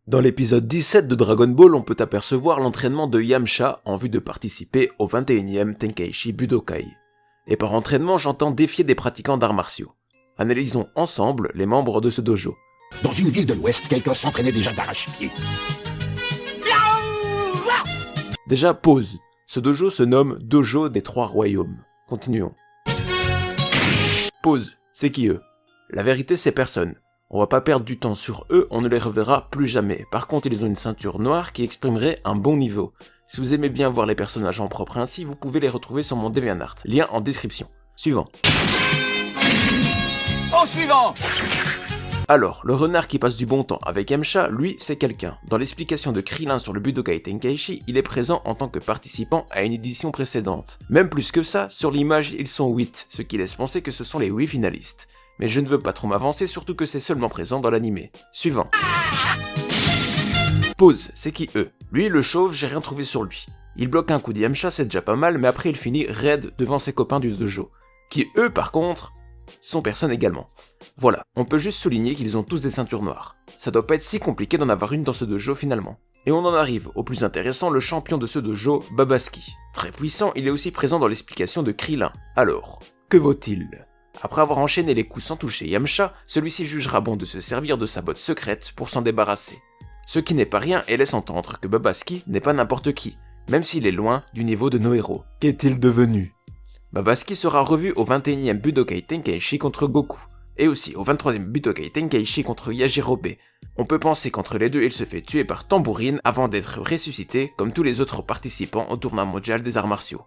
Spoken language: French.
Dans l'épisode 17 de Dragon Ball, on peut apercevoir l'entraînement de Yamcha en vue de participer au 21e Tenkaichi Budokai. Et par entraînement, j'entends défier des pratiquants d'arts martiaux. Analysons ensemble les membres de ce dojo. Dans une ville de l'Ouest, quelqu'un s'entraînait déjà d'arrache-pied. Déjà, pause. Ce dojo se nomme Dojo des Trois Royaumes. Continuons. Pause. C'est qui eux? La vérité, c'est personne. On va pas perdre du temps sur eux, on ne les reverra plus jamais. Par contre, ils ont une ceinture noire qui exprimerait un bon niveau. Si vous aimez bien voir les personnages en propre ainsi, vous pouvez les retrouver sur mon DeviantArt. Lien en description. Suivant. Au suivant. Alors, le renard qui passe du bon temps avec Yamcha, lui, c'est quelqu'un. Dans l'explication de Krillin sur le Budokai Tenkaichi, il est présent en tant que participant à une édition précédente. Même plus que ça, sur l'image, ils sont 8, ce qui laisse penser que ce sont les 8 finalistes. Mais je ne veux pas trop m'avancer, surtout que c'est seulement présent dans l'animé. Suivant. Pause, c'est qui eux? Lui, le chauve, j'ai rien trouvé sur lui. Il bloque un coup de Yamcha, c'est déjà pas mal, mais après il finit raide devant ses copains du dojo. Qui eux, par contre, sont personne également. Voilà, on peut juste souligner qu'ils ont tous des ceintures noires. Ça doit pas être si compliqué d'en avoir une dans ce dojo finalement. Et on en arrive au plus intéressant, le champion de ce dojo, Babaski. Très puissant, il est aussi présent dans l'explication de Krillin. Alors, que vaut-il? Après avoir enchaîné les coups sans toucher Yamcha, celui-ci jugera bon de se servir de sa botte secrète pour s'en débarrasser. Ce qui n'est pas rien et laisse entendre que Babaski n'est pas n'importe qui, même s'il est loin du niveau de nos héros. Qu'est-il devenu? Babaski sera revu au 21e Budokai Tenkaichi contre Goku, et aussi au 23e Budokai Tenkaichi contre Yajirobe. On peut penser qu'entre les deux il se fait tuer par tambourine avant d'être ressuscité comme tous les autres participants au tournoi mondial des arts martiaux.